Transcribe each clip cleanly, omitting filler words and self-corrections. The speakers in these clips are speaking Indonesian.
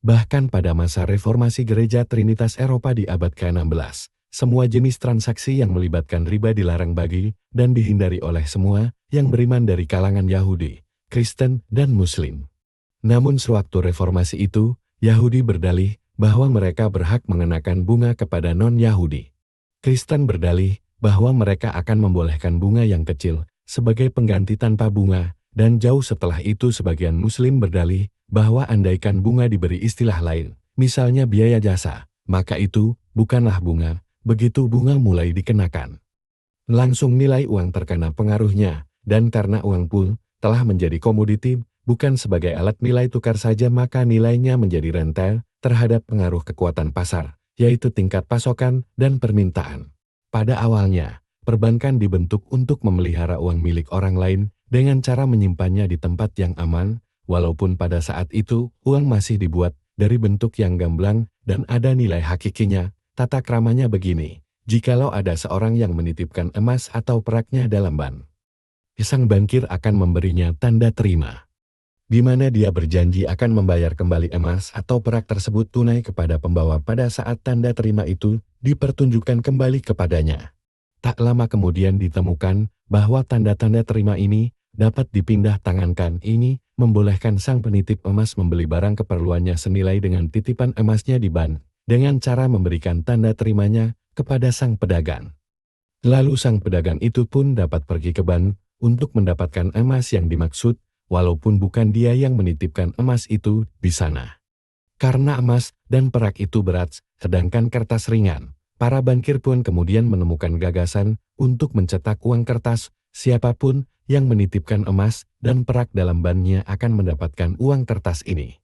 Bahkan pada masa reformasi Gereja Trinitas Eropa di abad ke-16, semua jenis transaksi yang melibatkan riba dilarang bagi dan dihindari oleh semua yang beriman dari kalangan Yahudi, Kristen, dan Muslim. Namun sewaktu reformasi itu, Yahudi berdalih bahwa mereka berhak mengenakan bunga kepada non-Yahudi. Kristen berdalih bahwa mereka akan membolehkan bunga yang kecil sebagai pengganti tanpa bunga, dan jauh setelah itu sebagian Muslim berdalih bahwa andaikan bunga diberi istilah lain, misalnya biaya jasa, maka itu bukanlah bunga, begitu bunga mulai dikenakan. Langsung nilai uang terkena pengaruhnya, dan karena uang pun telah menjadi komoditi, bukan sebagai alat nilai tukar saja, maka nilainya menjadi rental terhadap pengaruh kekuatan pasar, yaitu tingkat pasokan dan permintaan. Pada awalnya, perbankan dibentuk untuk memelihara uang milik orang lain dengan cara menyimpannya di tempat yang aman, walaupun pada saat itu uang masih dibuat dari bentuk yang gamblang dan ada nilai hakikinya. Tata kramanya begini, jikalau ada seorang yang menitipkan emas atau peraknya dalam ban, sang bankir akan memberinya tanda terima, di mana dia berjanji akan membayar kembali emas atau perak tersebut tunai kepada pembawa pada saat tanda terima itu dipertunjukkan kembali kepadanya. Tak lama kemudian ditemukan bahwa tanda-tanda terima ini dapat dipindah tangankan. Ini membolehkan sang penitip emas membeli barang keperluannya senilai dengan titipan emasnya di ban, dengan cara memberikan tanda terimanya kepada sang pedagang. Lalu sang pedagang itu pun dapat pergi ke ban untuk mendapatkan emas yang dimaksud, walaupun bukan dia yang menitipkan emas itu di sana. Karena emas dan perak itu berat, sedangkan kertas ringan, para bankir pun kemudian menemukan gagasan untuk mencetak uang kertas. Siapapun yang menitipkan emas dan perak dalam bannya akan mendapatkan uang kertas ini.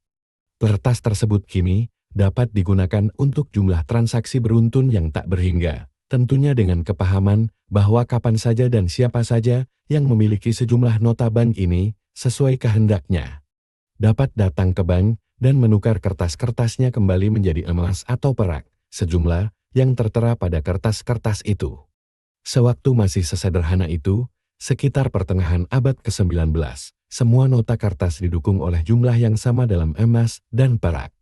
Kertas tersebut kini dapat digunakan untuk jumlah transaksi beruntun yang tak berhingga, tentunya dengan kepahaman bahwa kapan saja dan siapa saja yang memiliki sejumlah nota bank ini sesuai kehendaknya dapat datang ke bank dan menukar kertas-kertasnya kembali menjadi emas atau perak, sejumlah yang tertera pada kertas-kertas itu. Sewaktu masih sesederhana itu, sekitar pertengahan abad ke-19, semua nota kertas didukung oleh jumlah yang sama dalam emas dan perak.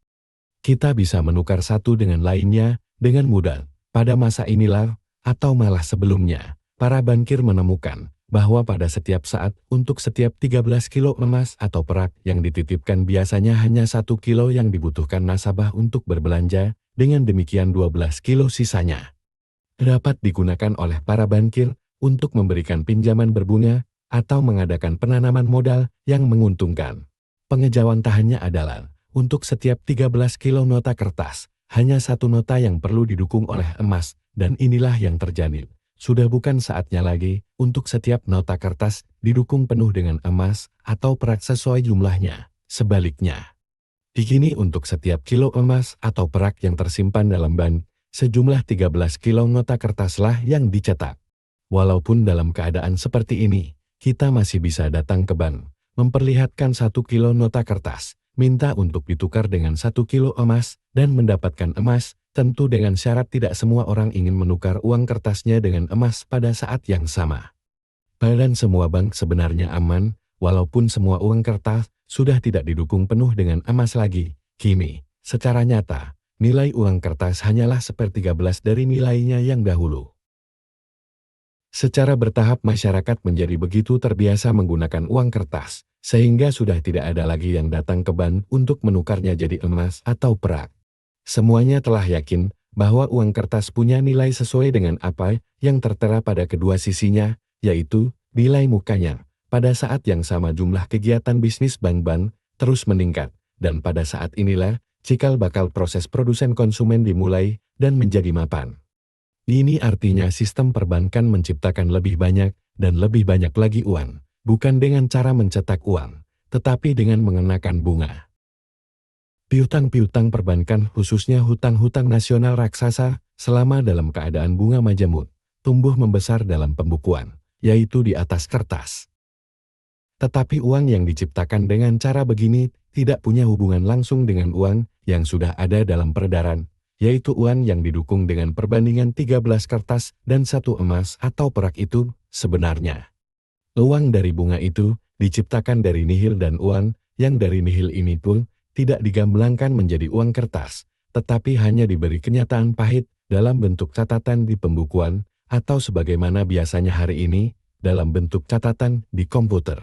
Kita bisa menukar satu dengan lainnya dengan mudah. Pada masa inilah, atau malah sebelumnya, para bankir menemukan bahwa pada setiap saat untuk setiap 13 kilo emas atau perak yang dititipkan biasanya hanya 1 kilo yang dibutuhkan nasabah untuk berbelanja, dengan demikian 12 kilo sisanya dapat digunakan oleh para bankir untuk memberikan pinjaman berbunga atau mengadakan penanaman modal yang menguntungkan. Pengejawantahannya adalah, untuk setiap 13 kilo nota kertas, hanya satu nota yang perlu didukung oleh emas, dan inilah yang terjadi. Sudah bukan saatnya lagi untuk setiap nota kertas didukung penuh dengan emas atau perak sesuai jumlahnya. Sebaliknya, kini untuk setiap kilo emas atau perak yang tersimpan dalam ban, sejumlah 13 kilo nota kertaslah yang dicetak. Walaupun dalam keadaan seperti ini, kita masih bisa datang ke bank, memperlihatkan 1 kilo nota kertas, minta untuk ditukar dengan 1 kilo emas, dan mendapatkan emas, tentu dengan syarat tidak semua orang ingin menukar uang kertasnya dengan emas pada saat yang sama. Dan semua bank sebenarnya aman, walaupun semua uang kertas sudah tidak didukung penuh dengan emas lagi. Kini, secara nyata, nilai uang kertas hanyalah 1/13 dari nilainya yang dahulu. Secara bertahap masyarakat menjadi begitu terbiasa menggunakan uang kertas, sehingga sudah tidak ada lagi yang datang ke bank untuk menukarnya jadi emas atau perak. Semuanya telah yakin bahwa uang kertas punya nilai sesuai dengan apa yang tertera pada kedua sisinya, yaitu nilai mukanya. Pada saat yang sama jumlah kegiatan bisnis bank-bank terus meningkat, dan pada saat inilah cikal bakal proses produsen konsumen dimulai dan menjadi mapan. Ini artinya sistem perbankan menciptakan lebih banyak dan lebih banyak lagi uang, bukan dengan cara mencetak uang, tetapi dengan mengenakan bunga. Piutang-piutang perbankan khususnya hutang-hutang nasional raksasa selama dalam keadaan bunga majemuk, tumbuh membesar dalam pembukuan, yaitu di atas kertas. Tetapi uang yang diciptakan dengan cara begini tidak punya hubungan langsung dengan uang yang sudah ada dalam peredaran, yaitu uang yang didukung dengan perbandingan 13 kertas dan 1 emas atau perak itu. Sebenarnya, uang dari bunga itu diciptakan dari nihil, dan uang yang dari nihil ini pun tidak digamblangkan menjadi uang kertas, tetapi hanya diberi kenyataan pahit dalam bentuk catatan di pembukuan, atau sebagaimana biasanya hari ini, dalam bentuk catatan di komputer.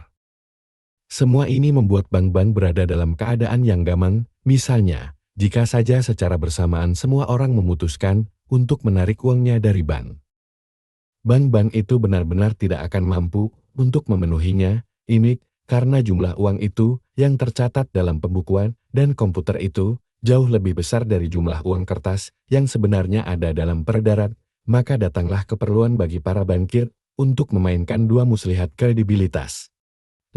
Semua ini membuat bank-bank berada dalam keadaan yang gamang, misalnya, jika saja secara bersamaan semua orang memutuskan untuk menarik uangnya dari bank. Bank-bank itu benar-benar tidak akan mampu untuk memenuhinya, ini karena jumlah uang itu yang tercatat dalam pembukuan dan komputer itu jauh lebih besar dari jumlah uang kertas yang sebenarnya ada dalam peredaran, maka datanglah keperluan bagi para bankir untuk memainkan dua muslihat kredibilitas.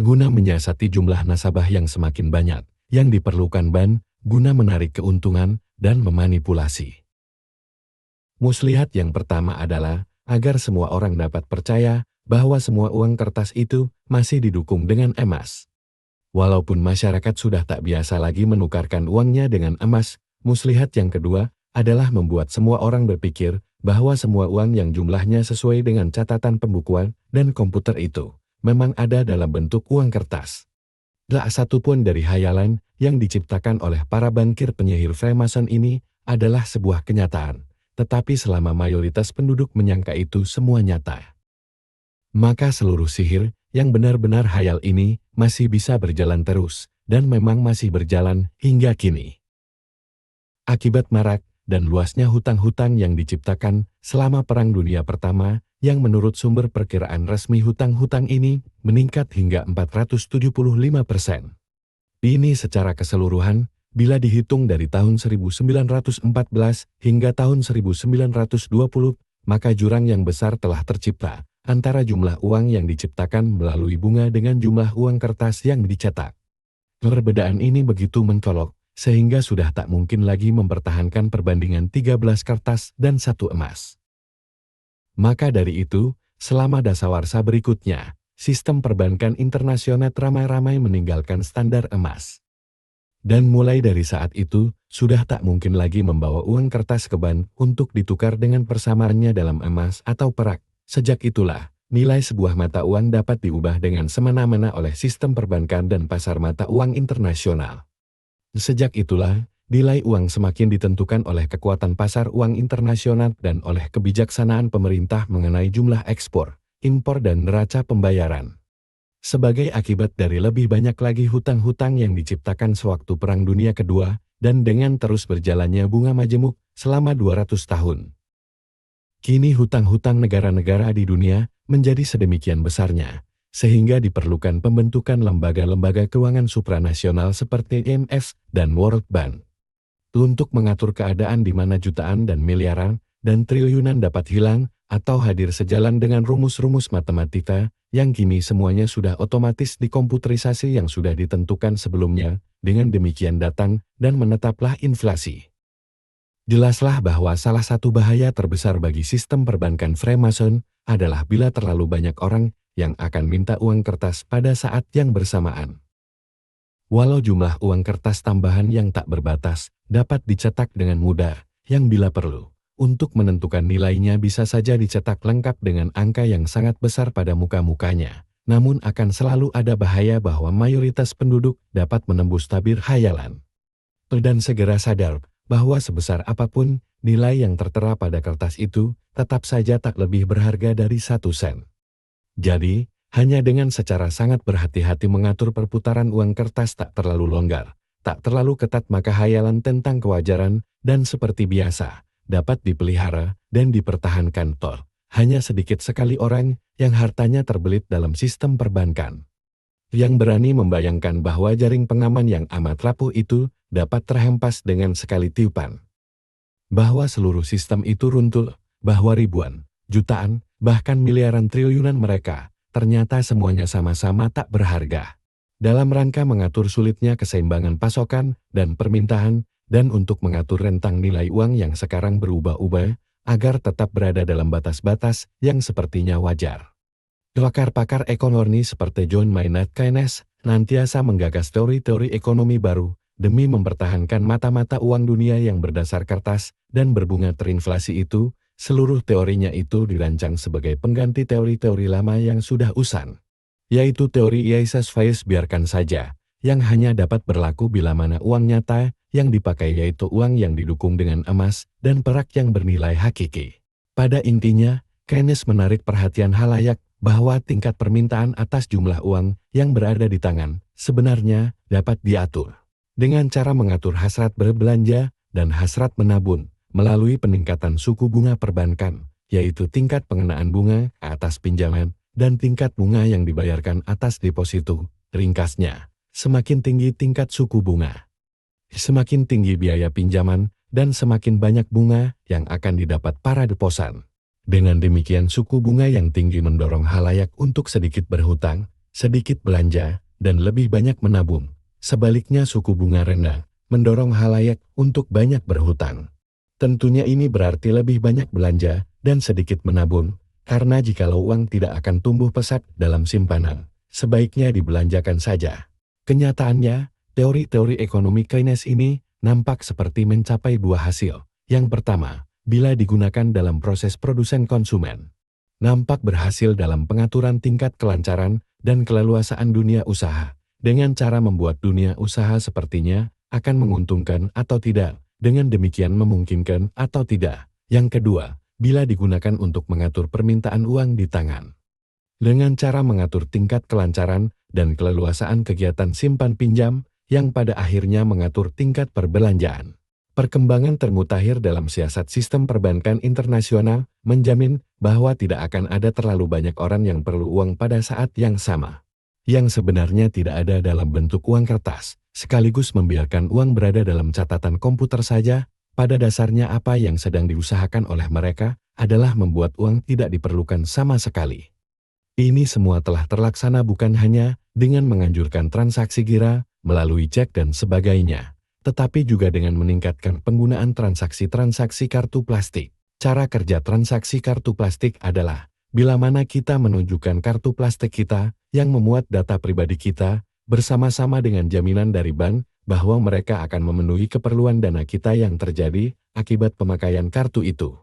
Guna menyiasati jumlah nasabah yang semakin banyak, yang diperlukan bank guna menarik keuntungan dan memanipulasi. Muslihat yang pertama adalah agar semua orang dapat percaya bahwa semua uang kertas itu masih didukung dengan emas. Walaupun masyarakat sudah tak biasa lagi menukarkan uangnya dengan emas, muslihat yang kedua adalah membuat semua orang berpikir bahwa semua uang yang jumlahnya sesuai dengan catatan pembukuan dan komputer itu memang ada dalam bentuk uang kertas. Tak satu pun dari hayalan yang diciptakan oleh para bankir penyihir Freemason ini adalah sebuah kenyataan. Tetapi selama mayoritas penduduk menyangka itu semua nyata, maka seluruh sihir yang benar-benar hayal ini masih bisa berjalan terus, dan memang masih berjalan hingga kini. Akibat marak dan luasnya hutang-hutang yang diciptakan selama Perang Dunia Pertama, yang menurut sumber perkiraan resmi hutang-hutang ini meningkat hingga 475%. Ini secara keseluruhan, bila dihitung dari tahun 1914 hingga tahun 1920, maka jurang yang besar telah tercipta antara jumlah uang yang diciptakan melalui bunga dengan jumlah uang kertas yang dicetak. Perbedaan ini begitu mencolok, sehingga sudah tak mungkin lagi mempertahankan perbandingan 13 kertas dan 1 emas. Maka dari itu, selama dasawarsa berikutnya, sistem perbankan internasional ramai-ramai meninggalkan standar emas. Dan mulai dari saat itu, sudah tak mungkin lagi membawa uang kertas ke bank untuk ditukar dengan persamaannya dalam emas atau perak. Sejak itulah, nilai sebuah mata uang dapat diubah dengan semena-mena oleh sistem perbankan dan pasar mata uang internasional. Sejak itulah, nilai uang semakin ditentukan oleh kekuatan pasar uang internasional dan oleh kebijaksanaan pemerintah mengenai jumlah ekspor, impor dan neraca pembayaran. Sebagai akibat dari lebih banyak lagi hutang-hutang yang diciptakan sewaktu Perang Dunia Kedua, dan dengan terus berjalannya bunga majemuk selama 200 tahun. Kini hutang-hutang negara-negara di dunia menjadi sedemikian besarnya, sehingga diperlukan pembentukan lembaga-lembaga keuangan supranasional seperti IMF dan World Bank. Untuk mengatur keadaan di mana jutaan dan miliaran dan triliunan dapat hilang atau hadir sejalan dengan rumus-rumus matematika, yang kini semuanya sudah otomatis dikomputerisasi yang sudah ditentukan sebelumnya, dengan demikian datang dan menetaplah inflasi. Jelaslah bahwa salah satu bahaya terbesar bagi sistem perbankan Freemason adalah bila terlalu banyak orang yang akan minta uang kertas pada saat yang bersamaan. Walau jumlah uang kertas tambahan yang tak berbatas dapat dicetak dengan mudah, yang bila perlu, untuk menentukan nilainya bisa saja dicetak lengkap dengan angka yang sangat besar pada muka-mukanya. Namun akan selalu ada bahaya bahwa mayoritas penduduk dapat menembus tabir hayalan. Dan segera sadar bahwa sebesar apapun nilai yang tertera pada kertas itu, tetap saja tak lebih berharga dari 1 sen. Jadi, hanya dengan secara sangat berhati-hati mengatur perputaran uang kertas tak terlalu longgar, tak terlalu ketat, maka hayalan tentang kewajaran dan seperti biasa dapat dipelihara dan dipertahankan. Hanya sedikit sekali orang yang hartanya terbelit dalam sistem perbankan, yang berani membayangkan bahwa jaring pengaman yang amat rapuh itu dapat terhempas dengan sekali tiupan. Bahwa seluruh sistem itu runtuh, bahwa ribuan, jutaan, bahkan miliaran triliunan mereka, ternyata semuanya sama-sama tak berharga. Dalam rangka mengatur sulitnya keseimbangan pasokan dan permintaan, dan untuk mengatur rentang nilai uang yang sekarang berubah-ubah, agar tetap berada dalam batas-batas yang sepertinya wajar. Pakar-pakar ekonomi seperti John Maynard Keynes nantiasa menggagas teori-teori ekonomi baru demi mempertahankan mata-mata uang dunia yang berdasar kertas dan berbunga terinflasi itu. Seluruh teorinya itu dirancang sebagai pengganti teori-teori lama yang sudah usang, yaitu teori Isis Faiz biarkan saja, yang hanya dapat berlaku bila mana uang nyata yang dipakai yaitu uang yang didukung dengan emas dan perak yang bernilai hakiki. Pada intinya, Keynes menarik perhatian halayak bahwa tingkat permintaan atas jumlah uang yang berada di tangan sebenarnya dapat diatur dengan cara mengatur hasrat berbelanja dan hasrat menabung melalui peningkatan suku bunga perbankan, yaitu tingkat pengenaan bunga atas pinjaman dan tingkat bunga yang dibayarkan atas deposito. Ringkasnya, semakin tinggi tingkat suku bunga, semakin tinggi biaya pinjaman dan semakin banyak bunga yang akan didapat para deposan. Dengan demikian suku bunga yang tinggi mendorong halayak untuk sedikit berhutang, sedikit belanja, dan lebih banyak menabung. Sebaliknya suku bunga rendah mendorong halayak untuk banyak berhutang. Tentunya ini berarti lebih banyak belanja dan sedikit menabung, karena jikalau uang tidak akan tumbuh pesat dalam simpanan, sebaiknya dibelanjakan saja. Kenyataannya, teori-teori ekonomi Keynes ini nampak seperti mencapai dua hasil. Yang pertama, bila digunakan dalam proses produsen konsumen, nampak berhasil dalam pengaturan tingkat kelancaran dan keleluasaan dunia usaha, dengan cara membuat dunia usaha sepertinya akan menguntungkan atau tidak, dengan demikian memungkinkan atau tidak. Yang kedua, bila digunakan untuk mengatur permintaan uang di tangan, dengan cara mengatur tingkat kelancaran dan keleluasaan kegiatan simpan pinjam, yang pada akhirnya mengatur tingkat perbelanjaan. Perkembangan termutakhir dalam siasat sistem perbankan internasional menjamin bahwa tidak akan ada terlalu banyak orang yang perlu uang pada saat yang sama, yang sebenarnya tidak ada dalam bentuk uang kertas, sekaligus membiarkan uang berada dalam catatan komputer saja. Pada dasarnya apa yang sedang diusahakan oleh mereka adalah membuat uang tidak diperlukan sama sekali. Ini semua telah terlaksana bukan hanya dengan menganjurkan transaksi gira, melalui cek dan sebagainya, tetapi juga dengan meningkatkan penggunaan transaksi-transaksi kartu plastik. Cara kerja transaksi kartu plastik adalah, bila mana kita menunjukkan kartu plastik kita yang memuat data pribadi kita, bersama-sama dengan jaminan dari bank, bahwa mereka akan memenuhi keperluan dana kita yang terjadi akibat pemakaian kartu itu.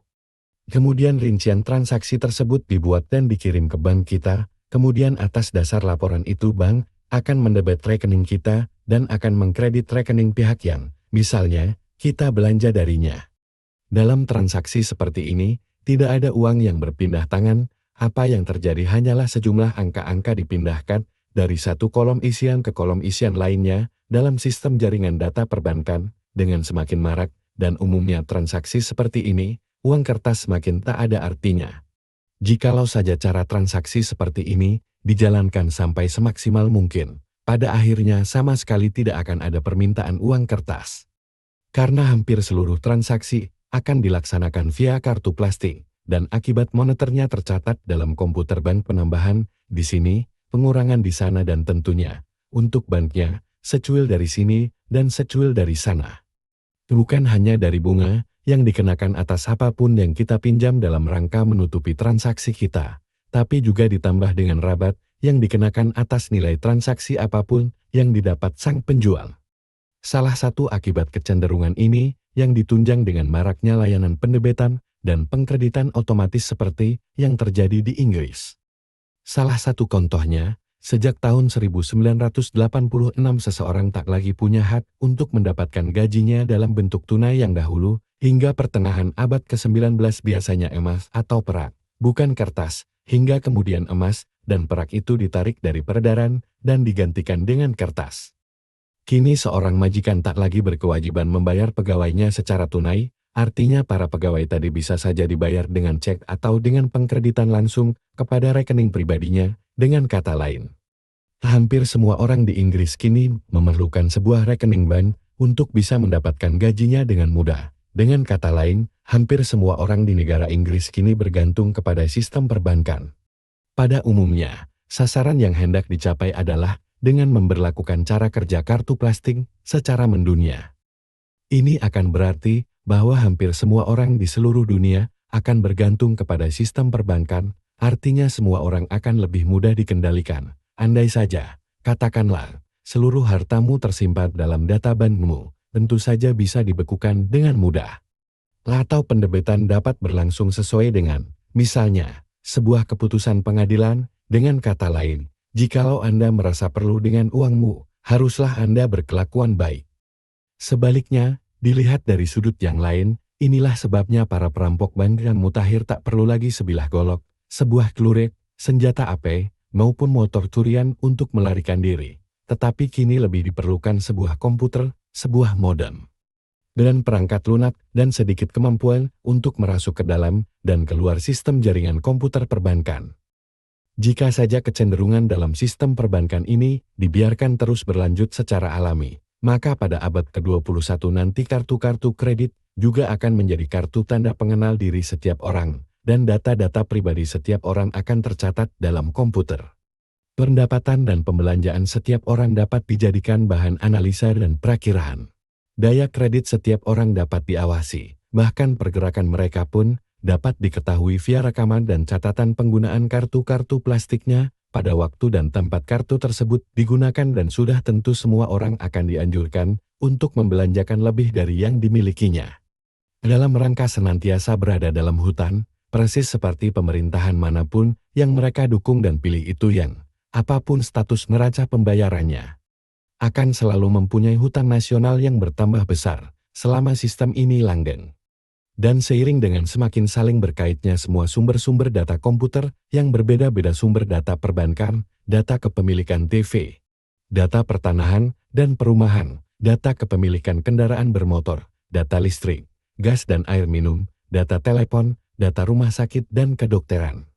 Kemudian rincian transaksi tersebut dibuat dan dikirim ke bank kita, kemudian atas dasar laporan itu bank akan mendebet rekening kita dan akan mengkredit rekening pihak yang, misalnya, kita belanja darinya. Dalam transaksi seperti ini, tidak ada uang yang berpindah tangan, apa yang terjadi hanyalah sejumlah angka-angka dipindahkan dari satu kolom isian ke kolom isian lainnya dalam sistem jaringan data perbankan. Dengan semakin marak dan umumnya transaksi seperti ini, uang kertas semakin tak ada artinya. Jikalau saja cara transaksi seperti ini dijalankan sampai semaksimal mungkin, pada akhirnya sama sekali tidak akan ada permintaan uang kertas. Karena hampir seluruh transaksi akan dilaksanakan via kartu plastik, dan akibat moneternya tercatat dalam komputer bank penambahan, di sini, pengurangan di sana dan tentunya, untuk banknya, secuil dari sini dan secuil dari sana. Bukan hanya dari bunga yang dikenakan atas apapun yang kita pinjam dalam rangka menutupi transaksi kita, tapi juga ditambah dengan rabat yang dikenakan atas nilai transaksi apapun yang didapat sang penjual. Salah satu akibat kecenderungan ini yang ditunjang dengan maraknya layanan pendebetan dan pengkreditan otomatis seperti yang terjadi di Inggris. Salah satu contohnya, sejak tahun 1986 seseorang tak lagi punya hak untuk mendapatkan gajinya dalam bentuk tunai yang dahulu, hingga pertengahan abad ke-19 biasanya emas atau perak, bukan kertas, hingga kemudian emas dan perak itu ditarik dari peredaran dan digantikan dengan kertas. Kini seorang majikan tak lagi berkewajiban membayar pegawainya secara tunai, artinya para pegawai tadi bisa saja dibayar dengan cek atau dengan pengkreditan langsung kepada rekening pribadinya. Dengan kata lain, hampir semua orang di Inggris kini memerlukan sebuah rekening bank untuk bisa mendapatkan gajinya dengan mudah. Dengan kata lain, hampir semua orang di negara Inggris kini bergantung kepada sistem perbankan. Pada umumnya, sasaran yang hendak dicapai adalah dengan memberlakukan cara kerja kartu plastik secara mendunia. Ini akan berarti bahwa hampir semua orang di seluruh dunia akan bergantung kepada sistem perbankan, artinya semua orang akan lebih mudah dikendalikan. Andai saja, katakanlah, seluruh hartamu tersimpan dalam data bankmu, tentu saja bisa dibekukan dengan mudah. Atau pendebetan dapat berlangsung sesuai dengan, misalnya, sebuah keputusan pengadilan. Dengan kata lain, jikalau Anda merasa perlu dengan uangmu, haruslah Anda berkelakuan baik. Sebaliknya, dilihat dari sudut yang lain, inilah sebabnya para perampok bank dan mutakhir tak perlu lagi sebilah golok, sebuah celurit, senjata AP, maupun motor curian untuk melarikan diri. Tetapi kini lebih diperlukan sebuah komputer, sebuah modem, dengan perangkat lunak dan sedikit kemampuan untuk merasuk ke dalam dan keluar sistem jaringan komputer perbankan. Jika saja kecenderungan dalam sistem perbankan ini dibiarkan terus berlanjut secara alami, maka pada abad ke-21 nanti kartu-kartu kredit juga akan menjadi kartu tanda pengenal diri setiap orang, dan data-data pribadi setiap orang akan tercatat dalam komputer. Pendapatan dan pembelanjaan setiap orang dapat dijadikan bahan analisa dan perakiraan. Daya kredit setiap orang dapat diawasi, bahkan pergerakan mereka pun dapat diketahui via rekaman dan catatan penggunaan kartu-kartu plastiknya pada waktu dan tempat kartu tersebut digunakan, dan sudah tentu semua orang akan dianjurkan untuk membelanjakan lebih dari yang dimilikinya. Dalam rangka senantiasa berada dalam hutan, persis seperti pemerintahan manapun yang mereka dukung dan pilih itu yang, apapun status neraca pembayarannya, akan selalu mempunyai hutang nasional yang bertambah besar selama sistem ini langgeng. Dan seiring dengan semakin saling berkaitnya semua sumber-sumber data komputer yang berbeda-beda, sumber data perbankan, data kepemilikan TV, data pertanahan dan perumahan, data kepemilikan kendaraan bermotor, data listrik, gas dan air minum, data telepon, data rumah sakit dan kedokteran,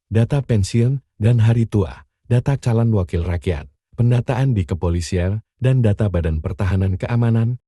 data pensiun dan hari tua, data calon wakil rakyat, pendataan di kepolisian, dan data Badan Pertahanan Keamanan,